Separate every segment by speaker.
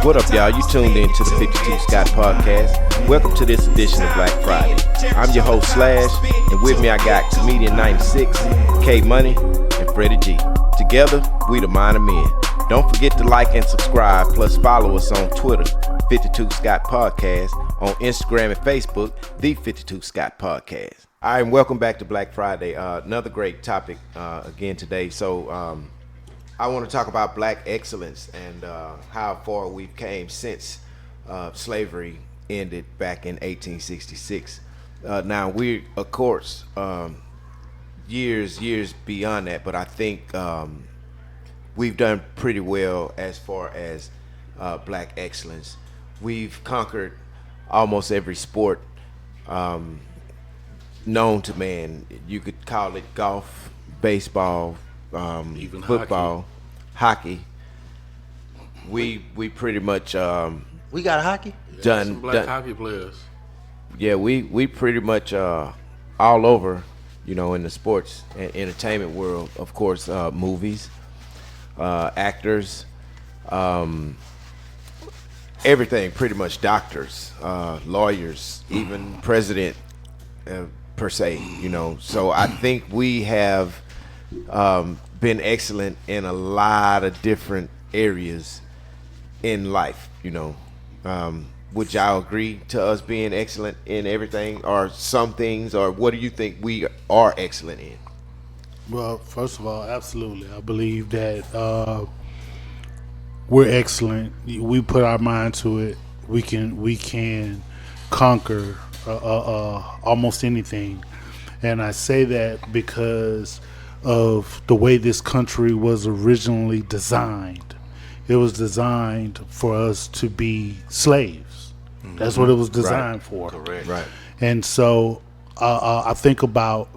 Speaker 1: What up, y'all? You tuned in to the 52 Scott Podcast. Welcome to this edition of Black Friday. I'm your host, Slash, and with me I got comedian 96, K Money, and Freddie G. Together, we the Mind of Men. Don't forget to like and subscribe, plus follow us on Twitter, 52 Scott Podcast, on Instagram and Facebook, the 52 Scott Podcast. All right, and welcome back to Black Friday. Another great topic again today. So, I want to talk about black excellence and how far we've came since slavery ended back in 1866. Now we, of course, years beyond that, but I think we've done pretty well as far as black excellence. We've conquered almost every sport known to man. You could call it golf, baseball, even football, hockey. We pretty much
Speaker 2: we got hockey.
Speaker 3: Done some black hockey players.
Speaker 1: Yeah, we pretty much all over, you know, in the sports and entertainment world. Of course, movies, actors, everything. Pretty much doctors, lawyers, even president per se. You know, so I think we have been excellent in a lot of different areas in life, you know. Would y'all agree to us being excellent in everything, or some things, or what do you think we are excellent in?
Speaker 4: Well, first of all, absolutely. I believe that we're excellent. We put our mind to it. We can conquer almost anything. And I say that because of the way this country was originally designed. It was designed for us to be slaves. Mm-hmm. That's what it was designed for.
Speaker 2: Correct.
Speaker 1: Right.
Speaker 4: And so I think about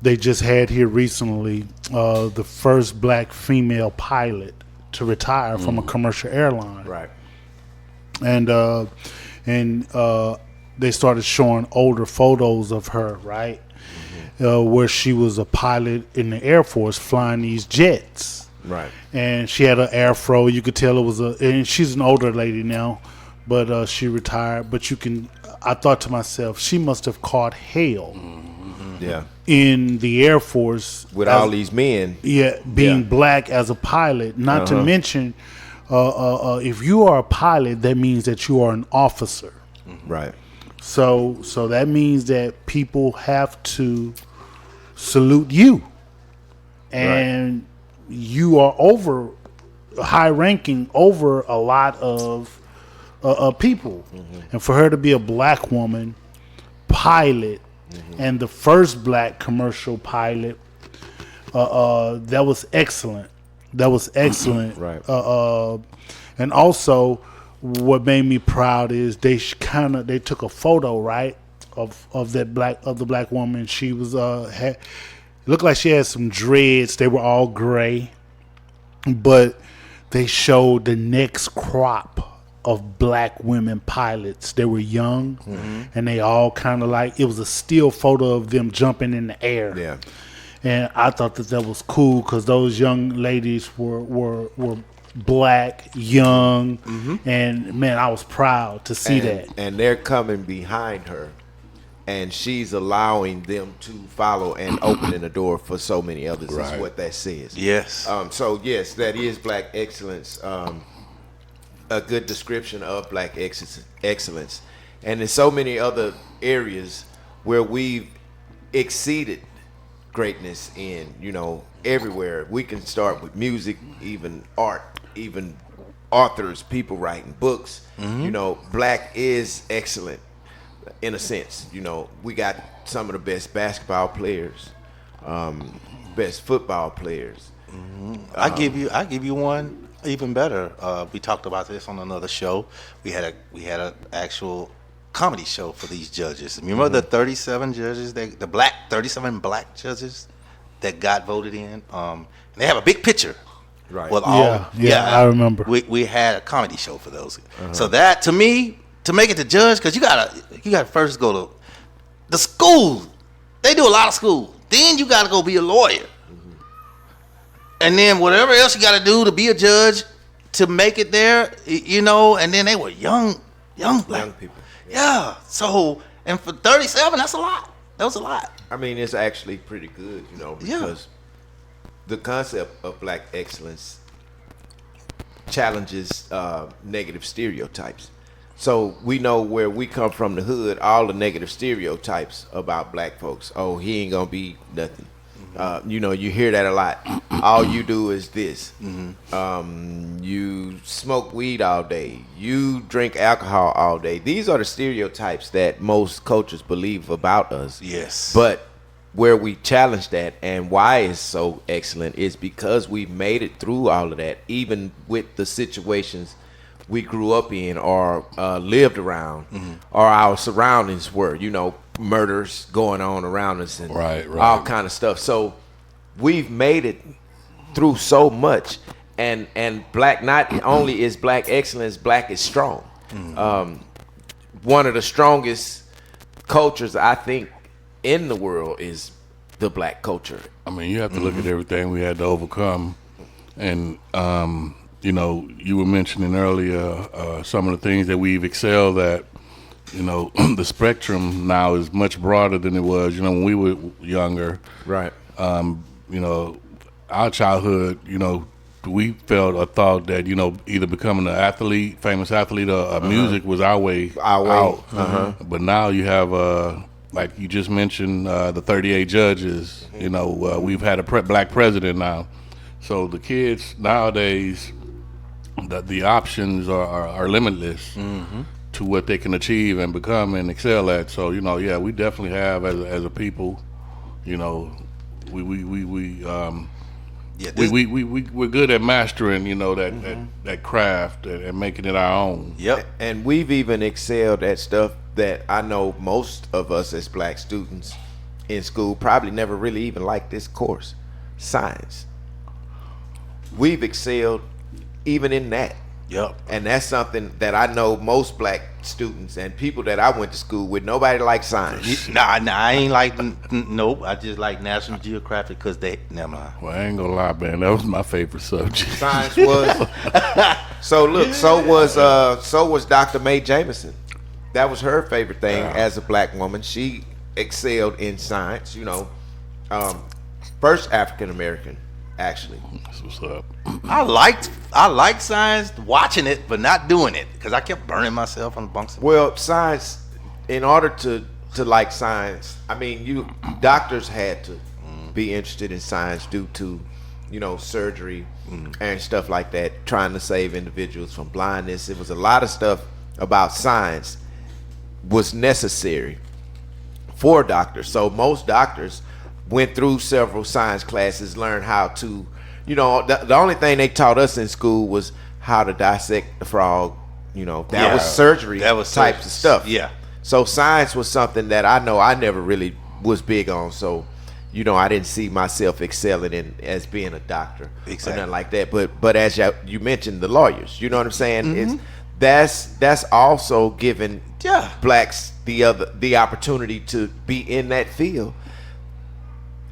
Speaker 4: they just had here recently the first black female pilot to retire from a commercial airline.
Speaker 1: Right.
Speaker 4: And they started showing older photos of her, right? Where she was a pilot in the Air Force flying these jets.
Speaker 1: Right.
Speaker 4: And she had an afro. You could tell it was and she's an older lady now, but she retired. But I thought to myself, she must have caught hell.
Speaker 1: Mm-hmm. Yeah.
Speaker 4: In the Air Force.
Speaker 1: With all these men.
Speaker 4: Yeah, being black as a pilot. Not to mention, if you are a pilot, that means that you are an officer.
Speaker 1: Right.
Speaker 4: So that means that people have to salute you, and you are high ranking over a lot of people. Mm-hmm. And for her to be a black woman pilot, and the first black commercial pilot, that was excellent. That was excellent.
Speaker 1: Right.
Speaker 4: And also, what made me proud is they took a photo, right, of the black woman. She was looked like she had some dreads. They were all gray, but they showed the next crop of black women pilots. They were young, and they all kind of like, it was a still photo of them jumping in the air.
Speaker 1: Yeah.
Speaker 4: And I thought that was cool because those young ladies were black, young, and man, I was proud to see that.
Speaker 1: And they're coming behind her, and she's allowing them to follow and opening the door for so many others. Is what that says.
Speaker 2: Yes.
Speaker 1: So yes, that is black excellence. A good description of black excellence, and in so many other areas where we've exceeded greatness in, you know, everywhere. We can start with music, even art, even authors, people writing books. You know, black is excellent in a sense. You know, we got some of the best basketball players, best football players.
Speaker 2: I give you one even better. We talked about this on another show. We had a actual comedy show for these judges. Remember the 37 judges, the 37 black judges that got voted in? They have a big picture.
Speaker 1: Right.
Speaker 4: Well, I remember.
Speaker 2: We had a comedy show for those. So that, to me, to make it to judge, because you gotta first go to the school. They do a lot of school. Then you gotta go be a lawyer. And then whatever else you gotta do to be a judge, to make it there, you know, and then they were young black
Speaker 1: people.
Speaker 2: Yeah. So, and for 37, that's a lot. That was a lot.
Speaker 1: I mean, it's actually pretty good, you know, because the concept of black excellence challenges negative stereotypes. So we know where we come from, the hood, all the negative stereotypes about black folks. Oh, he ain't gonna be nothing. You know, you hear that a lot. All you do is this. You smoke weed all day. You drink alcohol all day. These are the stereotypes that most cultures believe about us.
Speaker 2: Yes.
Speaker 1: But where we challenge that and why it's so excellent is because we made it through all of that, even with the situations we grew up in or lived around, or our surroundings were, you know, murders going on around us and all kind of stuff. So we've made it through so much, and black, not only is black excellence, black is strong. One of the strongest cultures I think in the world is the black culture.
Speaker 3: I mean, you have to look at everything we had to overcome, and you know, you were mentioning earlier some of the things that we've excelled at. You know, the spectrum now is much broader than it was, you know, when we were younger.
Speaker 1: Right.
Speaker 3: You know, our childhood, you know, we felt or thought that, you know, either becoming an athlete, famous athlete, or music was our way out. But now you have, like you just mentioned, the 38 judges. You know, we've had a black president now. So the kids nowadays, the options are limitless to what they can achieve and become and excel at. So, you know, yeah, we definitely have as a people, you know, we're good at mastering, you know, that craft and making it our own.
Speaker 2: Yep.
Speaker 1: And we've even excelled at stuff that I know most of us as black students in school probably never really even liked this course, science. We've excelled even in that.
Speaker 2: Yep.
Speaker 1: And that's something that I know most black students and people that I went to school with, nobody likes science.
Speaker 2: Nah, I ain't like, nope. I just like National Geographic because they, never mind.
Speaker 3: Well, I ain't gonna lie, man. That was my favorite subject.
Speaker 1: Science was. So look, so was Dr. Mae Jameson. That was her favorite thing as a black woman. She excelled in science, you know. First African American, actually.
Speaker 3: That's what's up.
Speaker 2: I liked science, watching it, but not doing it because I kept burning myself on the bunks.
Speaker 1: Well, science, in order to like science, I mean, doctors had to be interested in science due to, you know, surgery and stuff like that, trying to save individuals from blindness. It was a lot of stuff about science was necessary for doctors. So most doctors went through several science classes, learned how to, you know, the only thing they taught us in school was how to dissect the frog. You know, that was surgery,
Speaker 2: that was
Speaker 1: types of stuff.
Speaker 2: Yeah.
Speaker 1: So science was something that I know I never really was big on. So, you know, I didn't see myself excelling in as being a doctor or nothing like that. But as you mentioned, the lawyers, you know what I'm saying? That's also giving blacks the opportunity to be in that field,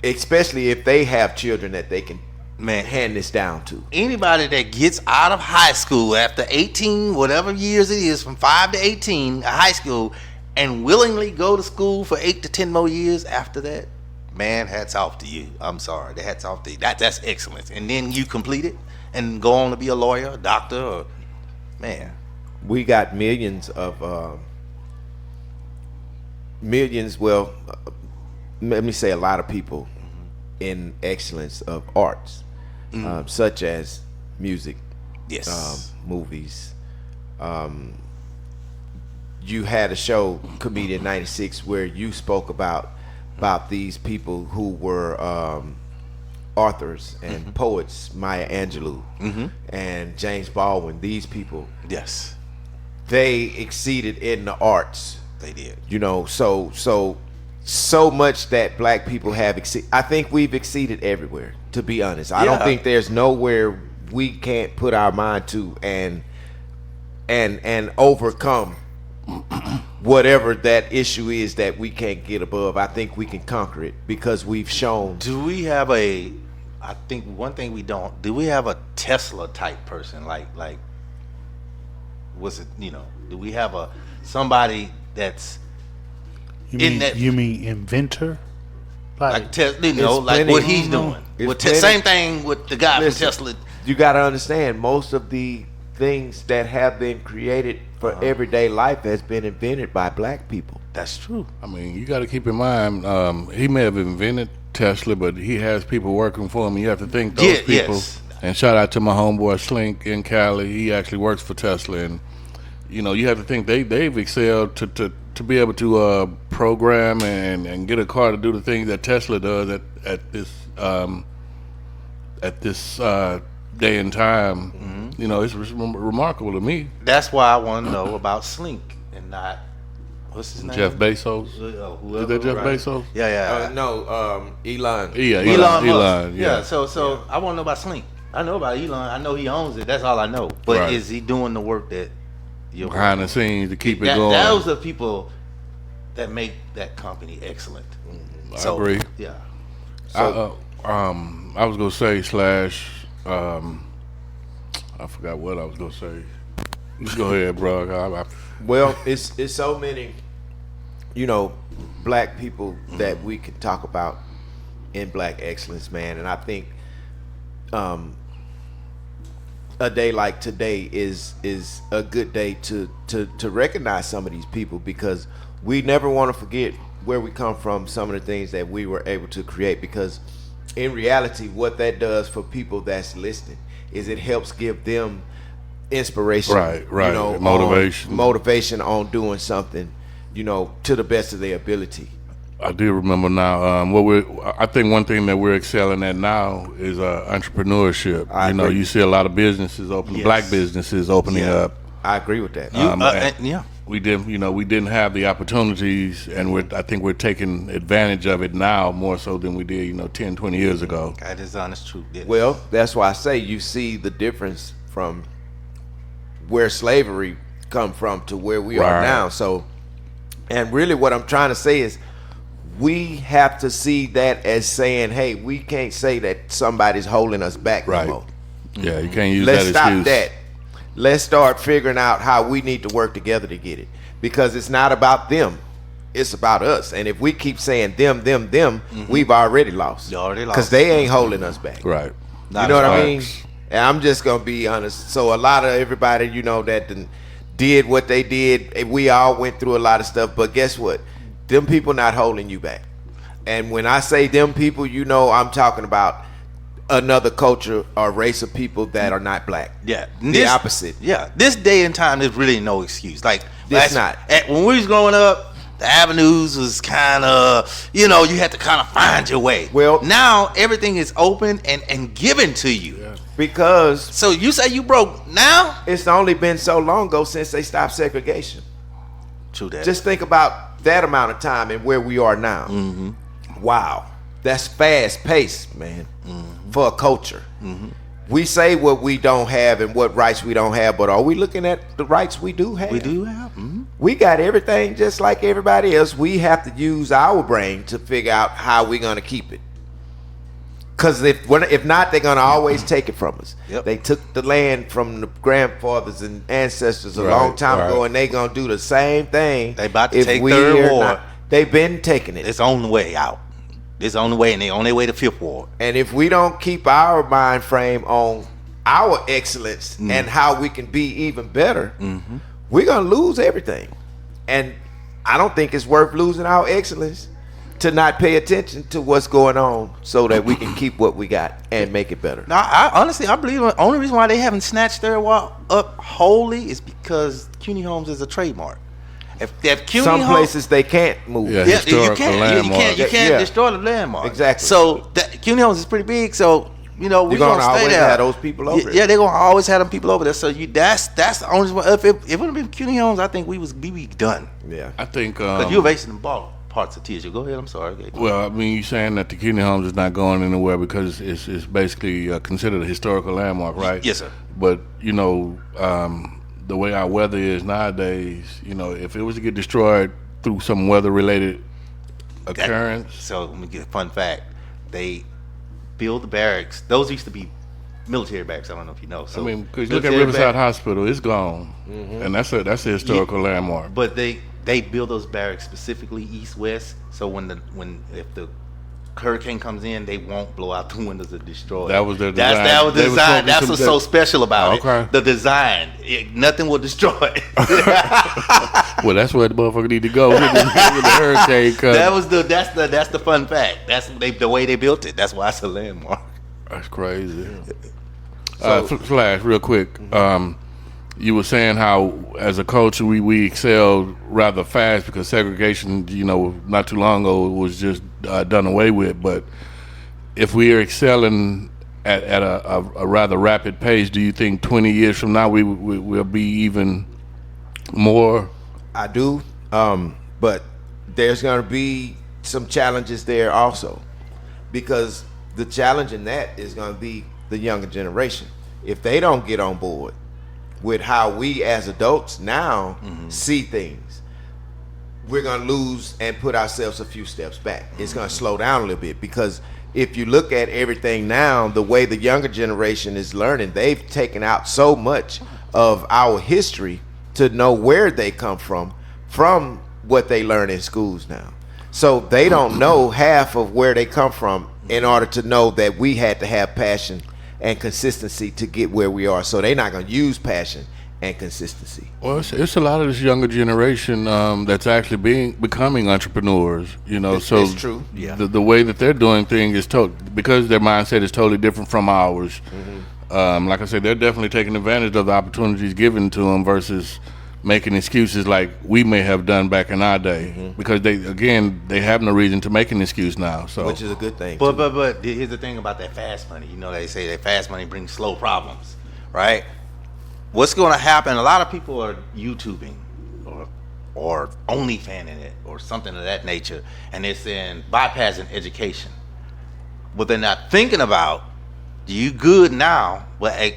Speaker 1: especially if they have children that they can hand this down to.
Speaker 2: Anybody that gets out of high school after 18, whatever years it is, from 5 to 18, high school, and willingly go to school for 8 to 10 more years after that, man, hats off to you. I'm sorry, hats off to you. That's excellence. And then you complete it and go on to be a lawyer, a doctor, or man.
Speaker 1: We got millions of let me say a lot of people in excellence of arts, such as music, movies. You had a show, Comedian 96, where you spoke about these people who were authors and poets, Maya Angelou and James Baldwin. These people, they exceeded in the arts.
Speaker 2: They did.
Speaker 1: You know, so much that black people have exceeded. I think we've exceeded everywhere, to be honest. I don't think there's nowhere we can't put our mind to and overcome whatever that issue is that we can't get above. I think we can conquer it because we've shown.
Speaker 2: Do we have a I think one thing we don't do. We have a Tesla type person, like what's it? Do we have somebody that's
Speaker 4: You mean inventor?
Speaker 2: like Tesla? Like what he's doing. Same thing with the guy from Tesla.
Speaker 1: You got to understand, most of the things that have been created for everyday life has been invented by black people.
Speaker 2: That's true.
Speaker 3: I mean, you got to keep in mind, he may have invented Tesla, but he has people working for him. You have to think those people.
Speaker 2: Yes.
Speaker 3: And shout out to my homeboy Slink in Cali. He actually works for Tesla, and you have to think they've excelled to be able to program and get a car to do the things that Tesla does at this day and time. Mm-hmm. It's remarkable to me.
Speaker 2: That's why I want to know about Slink and not what's his name?
Speaker 3: Jeff Bezos.
Speaker 2: Whoever,
Speaker 3: Is that Jeff
Speaker 2: right?
Speaker 3: Bezos?
Speaker 2: Yeah.
Speaker 1: No, Elon.
Speaker 3: Yeah,
Speaker 2: Elon Musk.
Speaker 3: Elon. Yeah.
Speaker 2: So I want to know about Slink. I know about Elon. I know he owns it. That's all I know. But is he doing the work that you're
Speaker 3: behind the scenes to keep it going?
Speaker 2: Those are people that make that company excellent.
Speaker 3: I agree.
Speaker 2: Yeah.
Speaker 3: So, I was gonna say I forgot what I was gonna say. Just go ahead, bro.
Speaker 1: Well, it's so many, black people that we can talk about in Black Excellence, man. And I think a day like today is a good day to recognize some of these people, because we never want to forget where we come from, some of the things that we were able to create, because in reality, what that does for people that's listening is it helps give them inspiration,
Speaker 3: right, motivation
Speaker 1: on doing something, to the best of their ability.
Speaker 3: I do remember now. I think one thing that we're excelling at now is entrepreneurship. You see a lot of businesses opening, black businesses opening up.
Speaker 1: I agree with that.
Speaker 3: We didn't have the opportunities, and I think we're taking advantage of it now more so than we did, 10, 20 years ago.
Speaker 2: That is honest truth. Yes.
Speaker 1: Well, that's why I say you see the difference from where slavery come from to where we are now. So, and really what I'm trying to say is we have to see that as saying, hey, we can't say that somebody's holding us back no more.
Speaker 3: Yeah, you can't use
Speaker 1: Let's
Speaker 3: that
Speaker 1: stop
Speaker 3: excuse.
Speaker 1: that. Let's start figuring out how we need to work together to get it, because it's not about them, it's about us. And if we keep saying them, we've already lost.
Speaker 2: You already lost,
Speaker 1: because they ain't holding us back.
Speaker 3: Right.
Speaker 1: You know what I mean? And I'm just gonna be honest. So a lot of everybody, that did what they did, we all went through a lot of stuff. But guess what? Them people not holding you back. And when I say them people, I'm talking about another culture or race of people that are not black.
Speaker 2: Yeah,
Speaker 1: the opposite.
Speaker 2: Yeah, this day and time, there's really no excuse. Like
Speaker 1: it's not.
Speaker 2: When we was growing up, the avenues was kind of, you had to kind of find your way.
Speaker 1: Well,
Speaker 2: now everything is open and given to you. Yeah.
Speaker 1: Because
Speaker 2: so you say you broke now?
Speaker 1: It's only been so long ago since they stopped segregation.
Speaker 2: True that.
Speaker 1: Just think about that amount of time and where we are now. Mm-hmm. Wow. That's fast paced, man, for a culture. Mm-hmm. We say what we don't have and what rights we don't have, but are we looking at the rights we do have?
Speaker 2: We do have. Mm-hmm.
Speaker 1: We got everything just like everybody else. We have to use our brain to figure out how we're going to keep it. Because if not, they're going to always take it from us.
Speaker 2: Yep.
Speaker 1: They took the land from the grandfathers and ancestors a long time ago, and they're going to do the same thing.
Speaker 2: They about to take third ward.
Speaker 1: They've been taking it.
Speaker 2: It's on the way out. It's on the way, and they're on their way to fifth ward.
Speaker 1: And if we don't keep our mind frame on our excellence and how we can be even better, we're going to lose everything. And I don't think it's worth losing our excellence to not pay attention to what's going on so that we can keep what we got and make it better.
Speaker 2: Now, I believe the only reason why they haven't snatched their wall up wholly is because CUNY Homes is a trademark. If CUNY
Speaker 1: Some
Speaker 2: Homes,
Speaker 1: places they can't move.
Speaker 2: you can't destroy the landmark.
Speaker 1: Exactly.
Speaker 2: So CUNY Homes is pretty big. So we're gonna stay
Speaker 1: always
Speaker 2: there.
Speaker 1: have those people over there.
Speaker 2: Yeah, they're gonna always have them people over there. So that's the only one. If it would have been CUNY Homes, I think we be done.
Speaker 1: Yeah,
Speaker 3: I think
Speaker 2: because you're basing the ball parts of TSU. Go ahead. I'm sorry. Okay.
Speaker 3: Well, I mean, you're saying that the CUNY Homes is not going anywhere because it's basically considered a historical landmark, right?
Speaker 2: Yes, sir.
Speaker 3: But the way our weather is nowadays, if it was to get destroyed through some weather-related occurrence.
Speaker 2: So let me get a fun fact. They build the barracks. Those used to be military barracks. I don't know if you know. So
Speaker 3: I mean, because look at Riverside Hospital, it's gone, and that's a historical landmark.
Speaker 2: But they build those barracks specifically east-west, so if the hurricane comes in, they won't blow out the windows or destroy.
Speaker 3: That was their design.
Speaker 2: That was the design. That's what's so special about it. The design. Nothing will destroy it.
Speaker 3: Well, that's where the motherfucker need to go when the hurricane comes.
Speaker 2: That's the fun fact. That's the way they built it. That's why it's a landmark.
Speaker 3: That's crazy. Flash, real quick. You were saying how, as a culture, we excelled rather fast because segregation, not too long ago was just done away with. But if we are excelling at a rather rapid pace, do you think 20 years from now we'll be even more?
Speaker 1: I do, but there's going to be some challenges there also, because the challenge in that is going to be the younger generation. If they don't get on board with how we as adults now see things, we're going to lose and put ourselves a few steps back. It's going to slow down a little bit, because if you look at everything now, the way the younger generation is learning, they've taken out so much of our history to know where they come from what they learn in schools now. So they don't know half of where they come from in order to know that we had to have passion and consistency to get where we are. So they're not going to use passion and consistency.
Speaker 3: Well, it's a lot of this younger generation that's actually becoming entrepreneurs.
Speaker 1: It's true.
Speaker 3: Yeah. The way that they're doing things is because their mindset is totally different from ours. Like I said, they're definitely taking advantage of the opportunities given to them versus making excuses like we may have done back in our day, because they have no reason to make an excuse now. So,
Speaker 1: which is a good thing.
Speaker 2: But here's the thing about that fast money. They say that fast money brings slow problems, right? What's going to happen? A lot of people are YouTubing or OnlyFanning it or something of that nature, and they're saying bypassing education. What they're not thinking about, you good now, but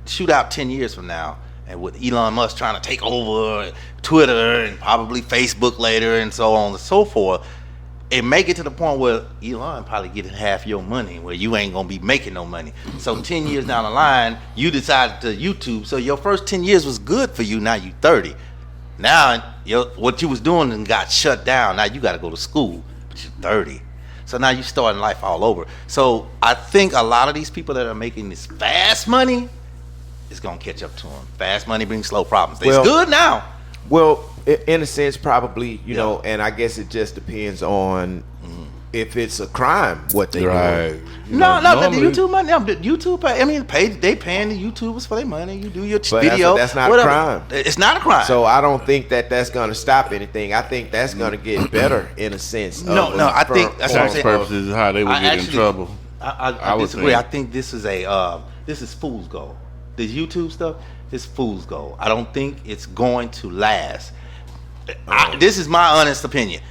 Speaker 2: shoot out 10 years from now, and with Elon Musk trying to take over Twitter and probably Facebook later and so on and so forth, it may get to the point where Elon probably getting half your money, where you ain't gonna be making no money. So 10 years down the line, you decided to YouTube. So your first 10 years was good for you. Now you 30. Now what you was doing and got shut down. Now you got to go to school, but you're 30. So now you starting life all over. So I think a lot of these people that are making this fast money, it's gonna catch up to them. Fast money brings slow problems. It's good now.
Speaker 1: Well, in a sense, probably, know, and I guess it just depends on if it's a crime what they do.
Speaker 2: No, the YouTube money. YouTube, they paying the YouTubers for their money. You do your video.
Speaker 1: That's not a crime.
Speaker 2: It's not a crime.
Speaker 1: So I don't think that's going to stop anything. I think that's going to get better in a sense.
Speaker 2: I think that's what I'm saying.
Speaker 3: Purposes is how they would get in trouble.
Speaker 2: I disagree. I think this is fool's gold. The YouTube stuff is fool's gold. I don't think it's going to last. This is my honest opinion.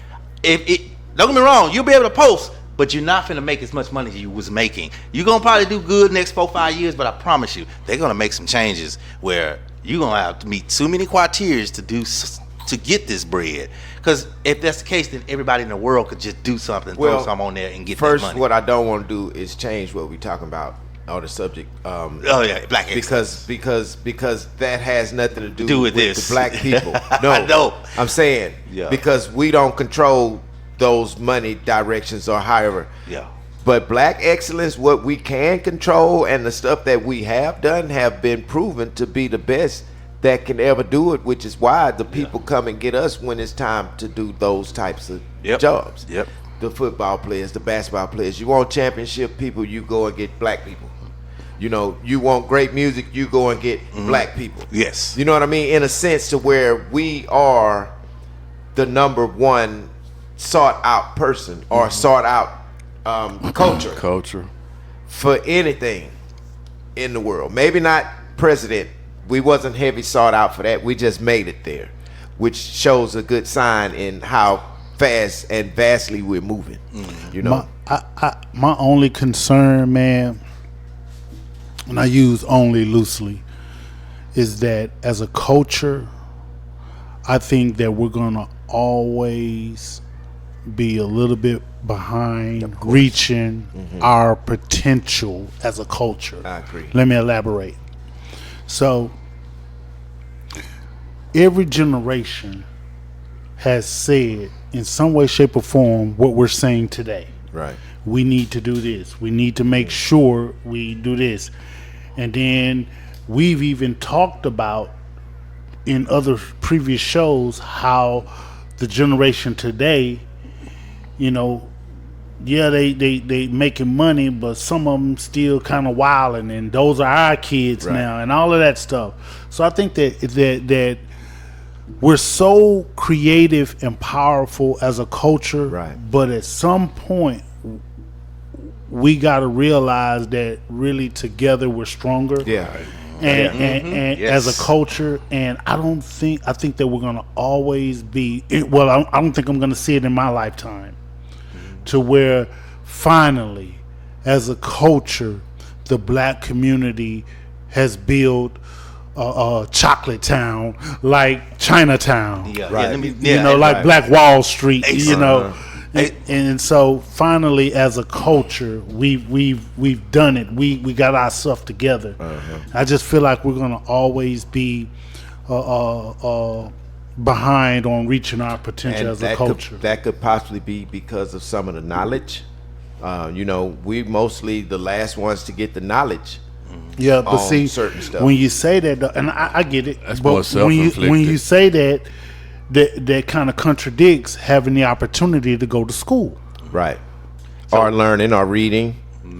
Speaker 2: Don't get me wrong, you'll be able to post, but you're not finna make as much money as you was making. You're gonna probably do good next 4-5 years, but I promise you, they're gonna make some changes where you're gonna have to meet too many criteria to get this bread. Because if that's the case, then everybody in the world could just do something, throw something on there and get that money.
Speaker 1: First, what I don't want to do is change what we're talking about. On the subject,
Speaker 2: black
Speaker 1: because that has nothing to do with
Speaker 2: this.
Speaker 1: The black people. No,
Speaker 2: I know.
Speaker 1: I'm saying because we don't control those money directions or however.
Speaker 2: Yeah.
Speaker 1: But black excellence, what we can control, and the stuff that we have done, have been proven to be the best that can ever do it. Which is why the people come and get us when it's time to do those types of jobs.
Speaker 2: Yep.
Speaker 1: The football players, the basketball players. You want championship people, you go and get black people. You want great music, you go and get black people.
Speaker 2: Yes.
Speaker 1: You know what I mean? In a sense to where we are the number one sought out person or sought out culture for anything in the world. Maybe not president. We wasn't heavy sought out for that. We just made it there, which shows a good sign in how fast and vastly we're moving.
Speaker 4: My only concern, man, and I use only loosely, is that as a culture, I think that we're going to always be a little bit behind reaching our potential as a culture.
Speaker 1: I agree.
Speaker 4: Let me elaborate. So, every generation has said in some way, shape, or form what we're saying today.
Speaker 1: Right.
Speaker 4: We need to do this. We need to make sure we do this. And then we've even talked about in other previous shows how the generation today, you know, yeah, they making money, but some of them still kind of wilding, and those are our kids now, and all of that stuff. So I think that we're so creative and powerful as a culture, but at some point we got to realize that really together we're stronger. And as a culture, and I think that we're going to always be, well, I don't think I'm going to see it in my lifetime, to where finally, as a culture, the black community has built a chocolate town like Chinatown. Like Black Wall Street, you know. And so finally, as a culture, we've done it. We got our stuff together. I just feel like we're gonna always be behind on reaching our potential as a culture.
Speaker 1: That could possibly be because of some of the knowledge. You know, we mostly the last ones to get the knowledge.
Speaker 4: Yeah, but see,
Speaker 1: certain stuff.
Speaker 4: When you say that, and I get it,
Speaker 3: that's
Speaker 4: but
Speaker 3: more self-inflicted.
Speaker 4: when you say that kind of contradicts having the opportunity to go to school,
Speaker 1: right? Or learning or reading.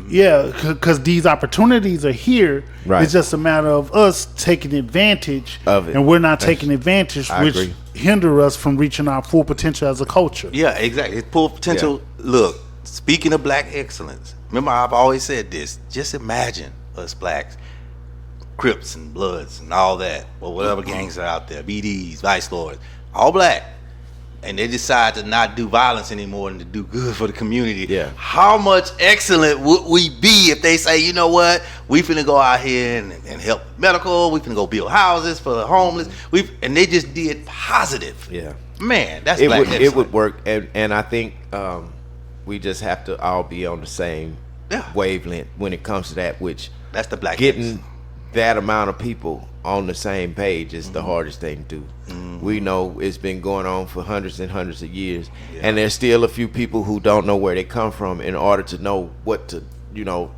Speaker 4: Yeah, because these opportunities are here.
Speaker 1: Right.
Speaker 4: It's just a matter of us taking advantage
Speaker 1: of it,
Speaker 4: and we're not taking advantage, which hinder us from reaching our full potential as a culture.
Speaker 2: Yeah, exactly. Full potential. Yeah. Look, speaking of black excellence, remember I've always said this. Just imagine us blacks, Crips and Bloods and all that, or whatever gangs are out there, BDs, Vice Lords, all black, and they decide to not do violence anymore and to do good for the community.
Speaker 1: Yeah.
Speaker 2: How much excellent would we be if they say, you know what, we finna go out here and help medical, we finna go build houses for the homeless, and they just did positive.
Speaker 1: Yeah.
Speaker 2: Man, that's
Speaker 1: it would work, and I think we just have to all be on the same wavelength when it comes to that, which
Speaker 2: that's the black
Speaker 1: getting that amount of people on the same page is the hardest thing to do. We know it's been going on for hundreds and hundreds of years, and there's still a few people who don't know where they come from in order to know what to, you know,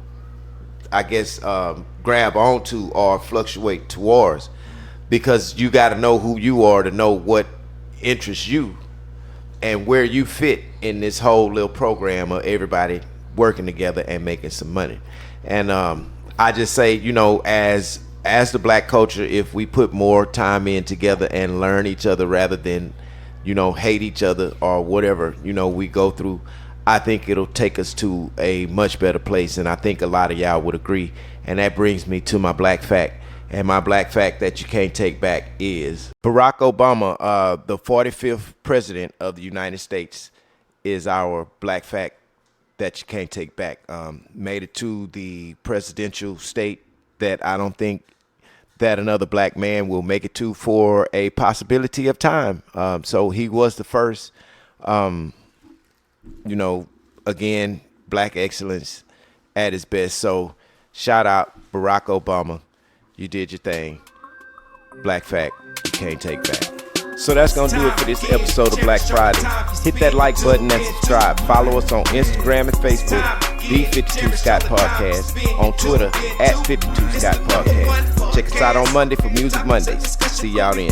Speaker 1: I guess grab onto or fluctuate towards, because you got to know who you are to know what interests you and where you fit in this whole little program of everybody working together and making some money. And I just say, you know, as the black culture, if we put more time in together and learn each other rather than, you know, hate each other or whatever, you know, we go through, I think it'll take us to a much better place. And I think a lot of y'all would agree. And that brings me to my black fact. And my black fact that you can't take back is Barack Obama, the 45th president of the United States, is our black fact that you can't take back. Made it to the presidential state that I don't think that another black man will make it to for a possibility of time. So he was the first, you know, again, black excellence at its best. So shout out Barack Obama. You did your thing. Black fact you can't take back. So that's going to do it for this episode of Black Friday. Hit that like button and subscribe. Follow us on Instagram and Facebook, The 52 Scott Podcast. On Twitter, at 52 Scott Podcast. Check us out on Monday for Music Mondays. See y'all then.